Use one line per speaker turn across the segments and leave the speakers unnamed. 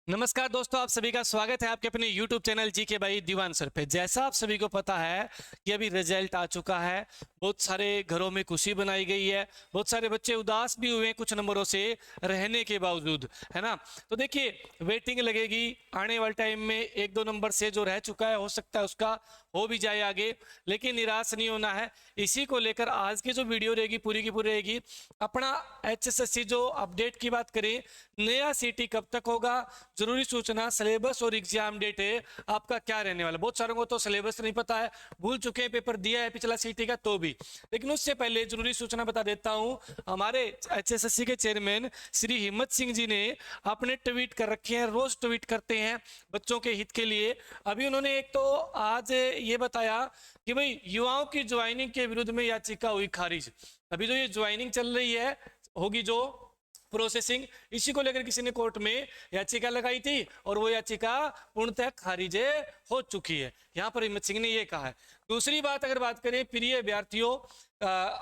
नमस्कार दोस्तों, आप सभी का स्वागत है आपके अपने YouTube चैनल जी के भाई दीवान सर पे। जैसा आप सभी को पता है कि अभी रिजल्ट आ चुका है, बहुत सारे घरों में खुशी बनाई गई है, बहुत सारे बच्चे उदास भी हुए हैं कुछ नंबरों से रहने के बावजूद, है ना। तो देखिए, वेटिंग लगेगी आने वाले टाइम में। एक दो नंबर से जो रह चुका है हो सकता है उसका हो भी जाए आगे, लेकिन निराश नहीं होना है। इसी को लेकर आज की जो वीडियो रहेगी पूरी की पूरी रहेगी। अपना HSSC जो अपडेट की बात करें, नया CT कब तक होगा, जरूरी सूचना, सिलेबस और एग्जाम डेट है आपका क्या रहने वाला। बहुत सारों को तो सिलेबस नहीं पता है, भूल चुके हैं, पेपर दिया है पिछला CT का तो भी। लेकिन उससे पहले जरूरी सूचना बता देता हूं, हमारे HSSC के चेयरमैन श्री हिम्मत सिंह जी ने अपने ट्वीट कर रखे हैं, रोज ट्वीट करते हैं बच्चों के हित के लिए। अभी उन्होंने एक तो आज ये बताया कि भाई युवाओं की ज्वाइनिंग के विरुद्ध में याचिका हुई खारिज। अभी जो ये ज्वाइनिंग चल रही है, होगी जो प्रोसेसिंग, इसी को लेकर किसी ने कोर्ट में याचिका लगाई थी और वो याचिका पूर्णतः खारिज हो चुकी है। यहाँ पर हिम्मत सिंह ने ये कहा है। दूसरी बात अगर बात करें प्रिय अभ्यर्थियों,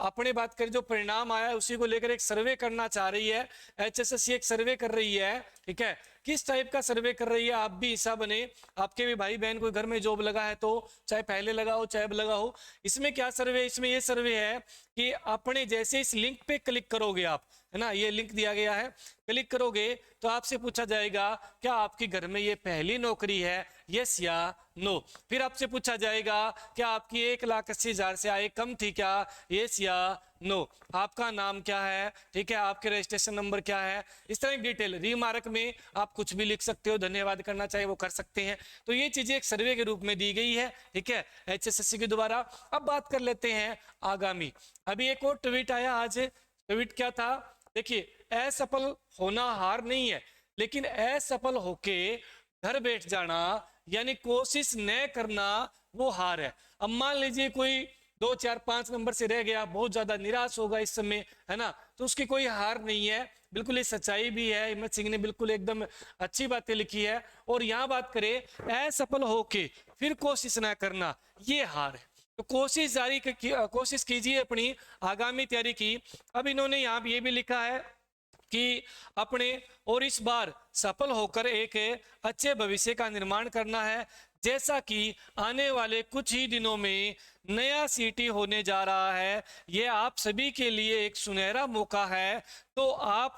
अपने बात करें जो परिणाम आया है उसी को लेकर एक सर्वे करना चाह रही है HSSC। एक सर्वे कर रही है, ठीक है। किस टाइप का सर्वे कर रही है, आप भी हिस्सा बने। आपके भी भाई बहन कोई घर में जॉब लगा है तो चाहे पहले लगा हो चाहे अब लगा हो। इसमें क्या सर्वे, इसमें ये सर्वे है कि अपने जैसे इस लिंक पे क्लिक करोगे आप, है ना, ये लिंक दिया गया है, क्लिक करोगे तो आपसे पूछा जाएगा क्या आपके घर में ये पहली नौकरी है, यस या नो। फिर आपसे पूछा जाएगा क्या आपकी 1,80,000 से आय कम थी क्या, यस या नो। आपका नाम क्या है, ठीक है, आपके रजिस्ट्रेशन नंबर क्या है, इस तरह की डिटेल। रिमार्क में आप कुछ भी लिख सकते हो, धन्यवाद करना चाहिए वो कर सकते हैं। तो ये चीजें एक सर्वे के रूप में दी गई है, ठीक है, HSSC के द्वारा। अब बात कर लेते हैं आगामी। अभी एक और ट्वीट आया आज। ट्वीट क्या था, देखिए, असफल होना हार नहीं है, लेकिन असफल होके घर बैठ जाना यानी कोशिश न करना वो हार है। अब मान लीजिए कोई 2 4 5 नंबर से रह गया, बहुत ज्यादा निराश होगा इस समय, है ना, तो उसकी कोई हार नहीं है। बिल्कुल ये सच्चाई भी है, हिम्मत सिंह ने बिल्कुल एकदम अच्छी बातें लिखी है। और यहाँ बात करें असफल होके फिर कोशिश ना करना, ये हार है। तो कोशिश कोशिश कीजिए अपनी आगामी तैयारी की। अब इन्होंने यहाँ ये भी लिखा है कि अपने और इस बार सफल होकर एक अच्छे भविष्य का निर्माण करना है। जैसा कि आने वाले कुछ ही दिनों में नया CT होने जा रहा है, ये आप सभी के लिए एक सुनहरा मौका है, तो आप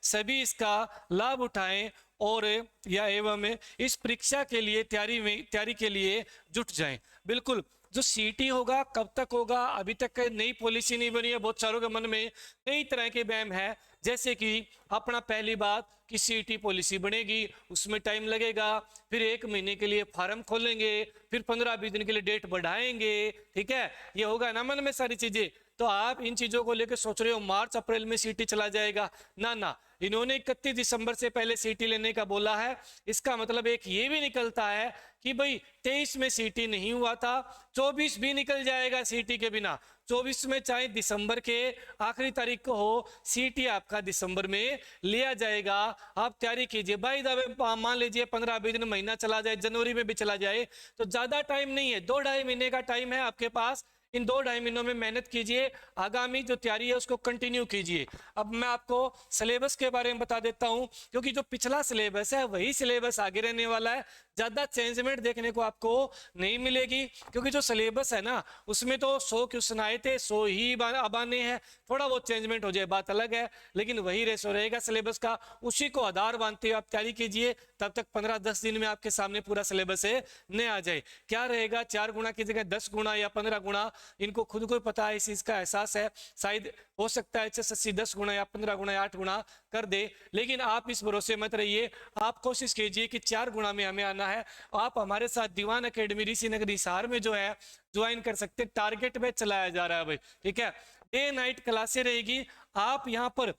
सभी इसका लाभ उठाएं और या एवं इस परीक्षा के लिए तैयारी के लिए जुट जाएं। बिल्कुल, जो CT होगा कब तक होगा, अभी तक नई पॉलिसी नहीं बनी है। बहुत सारों के मन में कई तरह के वहम है, जैसे कि अपना पहली बात कि CT पॉलिसी बनेगी, उसमें टाइम लगेगा, फिर 1 महीने के लिए फार्म खोलेंगे, फिर 15-20 दिन के लिए डेट बढ़ाएंगे, ठीक है, ये होगा ना मन में सारी चीजें। तो आप इन चीजों को लेकर सोच रहे हो मार्च अप्रैल में CT चला जाएगा, ना ना, इन्होंने 31 दिसंबर से पहले CT लेने का बोला है। इसका मतलब एक ये भी निकलता है कि भाई 23 में CT नहीं हुआ था, 24 भी निकल जाएगा CT के बिना। 24 में चाहे दिसंबर के आखिरी तारीख को हो, CT आपका दिसंबर में लिया जाएगा। आप तैयारी कीजिए। भाई दावे मान लीजिए 15-20 दिन महीना चला जाए, जनवरी में भी चला जाए, तो ज्यादा टाइम नहीं है, 2-2.5 महीने का टाइम है आपके पास। इन 2-2.5 महीनों में मेहनत कीजिए, आगामी जो तैयारी है उसको कंटिन्यू कीजिए। अब मैं आपको सिलेबस के बारे में बता देता हूं, क्योंकि जो पिछला सिलेबस है वही सिलेबस आगे रहने वाला है। ज्यादा चेंजमेंट देखने को आपको नहीं मिलेगी, क्योंकि जो सिलेबस है ना उसमें तो 100 क्वेश्चन आए थे, 100 ही अब आने हैं। थोड़ा बहुत चेंजमेंट हो जाए बात अलग है, लेकिन वही रेशो रहेगा सिलेबस का। उसी को आधार मानते हुए आप तैयारी कीजिए, तब तक 15-10 दिन में आपके सामने पूरा सिलेबस है न आ जाए। क्या रहेगा, 4 गुना की जगह 10 गुना या 15 गुना, इनको खुद को पता है, इस चीज का एहसास है। शायद हो सकता है HSSC 10 गुना या 15 गुना या 8 गुना कर दे, लेकिन आप इस भरोसे मत रहिए। आप कोशिश कीजिए कि 4 गुना में हमें आना है। आप हमारे साथ दीवान अकेडमी ऋषि नगर हिसार में जो है ज्वाइन कर सकते हैं। टारगेट बैच चलाया जा रहा है भाई, ठीक है, डे नाइट क्लासे रहेगी। आप यहाँ पर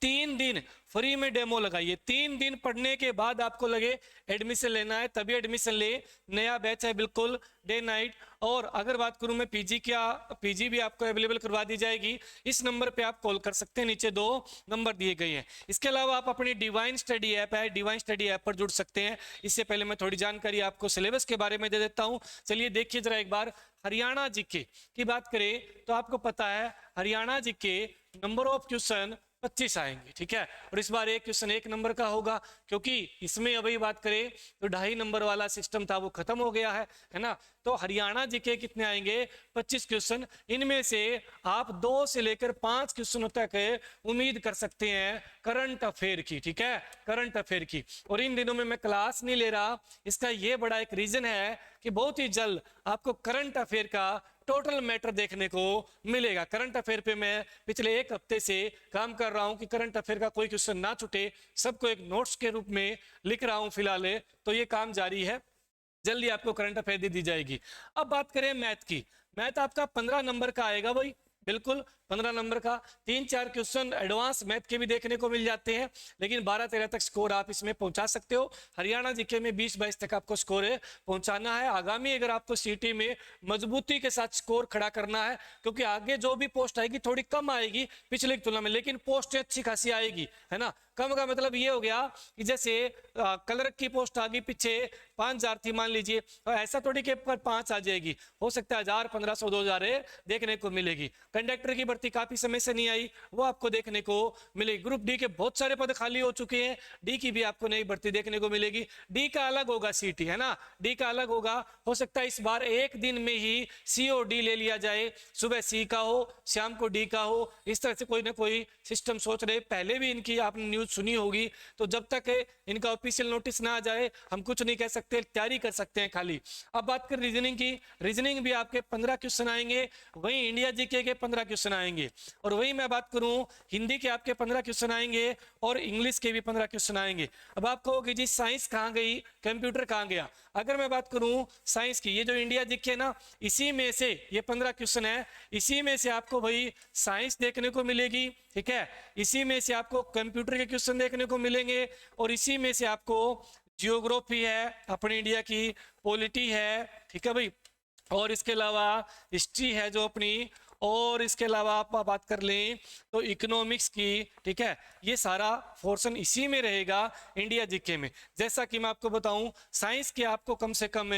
3 दिन फ्री में डेमो लगाइए। 3 दिन पढ़ने के बाद आपको लगे एडमिशन लेना है तभी एडमिशन ले। नया बैच है बिल्कुल डे नाइट। और अगर बात करूं मैं PG क्या, PG भी आपको अवेलेबल करवा दी जाएगी। इस नंबर पे आप कॉल कर सकते हैं, नीचे 2 नंबर दिए गए हैं। इसके अलावा आप अपनी डिवाइन स्टडी ऐप है, डिवाइन स्टडी ऐप पर जुड़ सकते हैं। इससे पहले मैं थोड़ी जानकारी आपको सिलेबस के बारे में दे देता हूं। चलिए देखिए जरा एक बार। हरियाणा जीके की बात करें तो आपको पता है Haryana GK number of question 25 आएंगे, ठीक है। और इस बार एक क्वेश्चन 1 नंबर का होगा, क्योंकि इसमें अभी बात करें तो 2.5 नंबर वाला सिस्टम था वो खत्म हो गया है ना। तो हरियाणा जीके कितने आएंगे? 25 क्वेश्चन। इनमें से आप 2 से लेकर 5 क्वेश्चनों तक उम्मीद कर सकते हैं करंट अफेयर की, ठीक है, करंट अफेयर की। और इन दिनों में मैं क्लास नहीं ले रहा, इसका ये बड़ा एक रीजन है कि बहुत ही जल्द आपको करंट अफेयर का टोटल मैटर देखने को मिलेगा। करंट अफेयर पे मैं पिछले 1 हफ्ते से काम कर रहा हूं कि करंट अफेयर का कोई क्वेश्चन ना छूटे, सबको एक नोट्स के रूप में लिख रहा हूं फिलहाल, तो ये काम जारी है, जल्दी आपको करंट अफेयर दी जाएगी। अब बात करें मैथ की, मैथ आपका 15 नंबर का आएगा भाई, बिल्कुल 15 नंबर का। 3-4 क्वेश्चन एडवांस मैथ के भी देखने को मिल जाते हैं, लेकिन 12-13 तक स्कोर आप इसमें पहुंचा सकते हो। हरियाणा जीके में 20-22 तक आपको स्कोर पहुंचाना है। आगामी अगर आपको सीटी में मजबूती के साथ स्कोर खड़ा करना है, क्योंकि आगे जो भी पोस्ट आएगी थोड़ी कम आएगी पिछले की तुलना में, लेकिन पोस्ट अच्छी खासी आएगी, है ना। कम का मतलब ये हो गया कि जैसे क्लर्क की पोस्ट आ गई पीछे 5,000 थी मान लीजिए, और ऐसा थोड़ी के पर 5 आ जाएगी, हो सकता है 1,000, 1,500, 2,000 देखने को मिलेगी। कंडक्टर की भर्ती काफी समय से नहीं आई, वो आपको देखने को मिलेगी। ग्रुप डी के बहुत सारे पद खाली हो चुके हैं, डी की भी आपको नई भर्ती देखने को मिलेगी। डी का अलग होगा सीटी, है ना, डी का अलग होगा। हो सकता है इस बार एक दिन में ही सी और डी ले लिया जाए, सुबह सी का हो, शाम को डी का हो, इस तरह से कोई ना कोई सिस्टम सोच रहे। पहले भी इनकी आपने न्यूज सुनी होगी, तो जब तक इनका ऑफिशियल नोटिस ना आ जाए हम कुछ नहीं कह सकते, तैयारी कर सकते हैं खाली। अब बात करें रीजनिंग की, रीजनिंग भी आपके 15 क्वेश्चन आएंगे, वहीं इंडिया जीके के 15 क्वेश्चन आएंगे, और वहीं मैं बात करूं हिंदी के आपके 15 क्वेश्चन आएंगे और इंग्लिश के भी 15 क्वेश्चन आएंगे। अब आप कहोगे जी साइंस कहाँ गई, कंप्यूटर कहाँ गया? अगर मैं बात करूं साइंस की, ये जो इंडिया जीके ना, इसी में से ये 15 क्वेश्चन है, इसी में से आपको भाई साइंस देखने को मिलेगी, ठीक है, इसी में से आपको कंप्यूटर के क्वेश्चन देखने को मिलेंगे, और इसी में से आपको जियोग्राफी है अपनी इंडिया की, पॉलिटी है, ठीक है भाई, और इसके अलावा हिस्ट्री है जो अपनी, और इसके अलावा आप बात कर लें तो इकोनॉमिक्स की, ठीक है, ये सारा पोर्शन इसी में रहेगा इंडिया जीके में। जैसा कि मैं आपको बताऊं साइंस के आपको कम से कम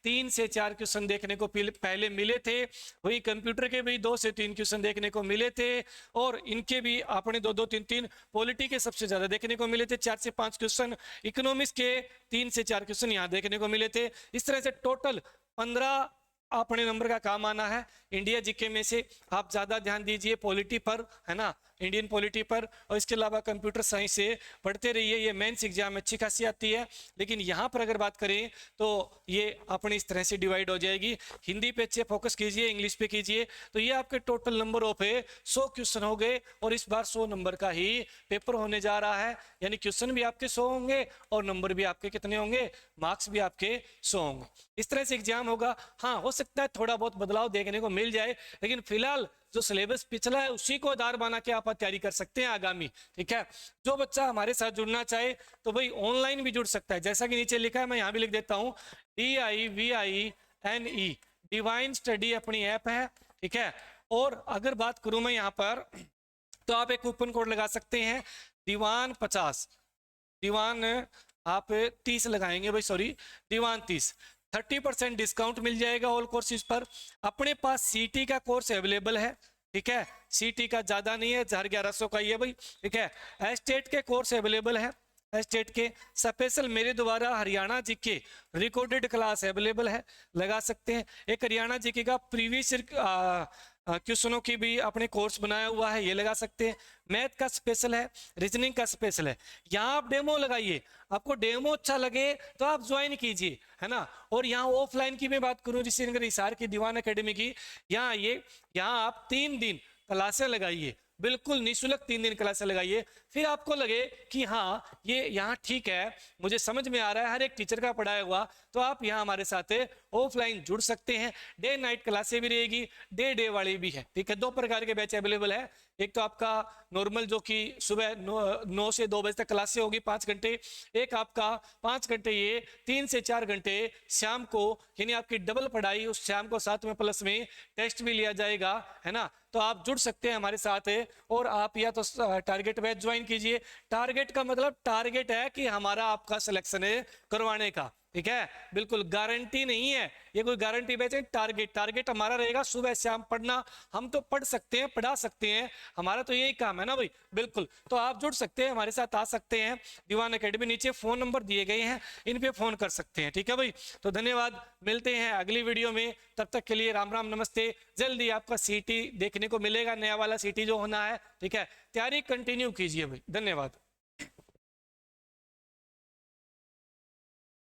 3 से 4 क्वेश्चन देखने को पहले मिले थे, वही कंप्यूटर के भी 2 से 3 क्वेश्चन देखने को मिले थे, और इनके भी आपने 2-2, 3-3, पॉलिटी के सबसे ज्यादा देखने को मिले थे 4 से 5 क्वेश्चन, इकोनॉमिक्स के 3 से 4 क्वेश्चन यहाँ देखने को मिले थे। इस तरह से टोटल 15 अपने नंबर का काम आना है इंडिया जीके में से। आप ज्यादा ध्यान दीजिए पॉलिटी पर, है ना, इंडियन पॉलिटी पर, और इसके अलावा कंप्यूटर साइंस से पढ़ते रहिए। ये मेंस एग्जाम अच्छी खासी आती है, लेकिन यहाँ पर अगर बात करें तो ये अपनी इस तरह से डिवाइड हो जाएगी। हिंदी पे अच्छे फोकस कीजिए, इंग्लिश पे कीजिए, तो ये आपके टोटल नंबर ऑफ 100 क्वेश्चन हो गए, और इस बार 100 नंबर का ही पेपर होने जा रहा है, यानी क्वेश्चन भी आपके 100 होंगे और नंबर भी आपके कितने होंगे, मार्क्स भी आपके 100 होंगे। इस तरह से एग्जाम होगा। हाँ, हो सकता है थोड़ा बहुत बदलाव देखने को मिल जाए, लेकिन फिलहाल जो सिलेबस पिछला है उसी को आधार बना के आप तैयारी कर सकते हैं आगामी, ठीक है। जो बच्चा हमारे साथ जुड़ना चाहे तो भाई ऑनलाइन भी जुड़ सकता है, जैसा कि नीचे लिखा है, मैं यहाँ भी लिख देता हूँ, DIVINE डिवाइन स्टडी अपनी ऐप है, ठीक है। और अगर बात करूं मैं यहाँ पर, तो आप एक कूपन कोड लगा सकते हैं दीवान 50, दीवान आप 30 लगाएंगे भाई, सॉरी दीवान 30, 30% डिस्काउंट मिल जाएगा ऑल कोर्सेज पर। अपने पास सीटी का कोर्स अवेलेबल है, ठीक है, सीटी का ज्यादा नहीं है, 1100 का ही है भाई, ठीक है। एस्टेट के कोर्स अवेलेबल है, एस्टेट के स्पेशल मेरे द्वारा Haryana GK recorded class available है, लगा सकते हैं। एक हरियाणा जीके का प्रीवियस क्वेश्चनों की भी अपने कोर्स बनाया हुआ है, ये लगा सकते हैं। मैथ का स्पेशल है, रीजनिंग का स्पेशल है, यहाँ आप डेमो लगाइए, आपको डेमो अच्छा लगे तो आप ज्वाइन कीजिए, है ना। और यहाँ ऑफलाइन की मैं बात करूँ ऋषिनगर हिसार की दीवान एकेडमी की, यहाँ आइए, यहाँ आप 3 दिन क्लासें लगाइए, बिल्कुल निःशुल्क 3 दिन क्लासें लगाइए, फिर आपको लगे कि हाँ ये यहाँ ठीक है, मुझे समझ में आ रहा है, हर एक टीचर का पढ़ाया हुआ, तो आप यहाँ हमारे साथ ऑफलाइन जुड़ सकते हैं। डे नाइट क्लासें भी रहेगी, डे वाली भी है, ठीक है। 2 प्रकार के बैच अवेलेबल है, एक तो आपका नॉर्मल जो कि सुबह 9 से 2 बजे तक क्लासें होगी 5 घंटे, एक आपका 5 घंटे ये 3 से 4 घंटे शाम को, यानी आपकी डबल पढ़ाई उस शाम को, साथ में प्लस में टेस्ट भी लिया जाएगा, है ना। तो आप जुड़ सकते हैं हमारे साथ, और आप या तो टारगेट बैच ज्वाइन कीजिए। टारगेट का मतलब टारगेट है कि हमारा आपका सिलेक्शन करवाने का, ठीक है, बिल्कुल गारंटी नहीं है, ये कोई गारंटी बैच है। टारगेट हमारा रहेगा सुबह शाम पढ़ना। हम तो पढ़ सकते हैं, पढ़ा सकते हैं, हमारा तो यही काम है ना भाई। बिल्कुल, तो आप जुड़ सकते हैं, हमारे साथ आ सकते हैं। दीवान एकेडमी, नीचे फोन नंबर दिए गए हैं, इन पे फोन कर सकते हैं। ठीक है भाई, तो धन्यवाद, मिलते हैं अगली वीडियो में। तब तक के लिए राम राम, नमस्ते। जल्दी आपका सीटी देखने को मिलेगा, नया वाला सीटी जो होना है। ठीक है, तैयारी कंटिन्यू कीजिए भाई, धन्यवाद।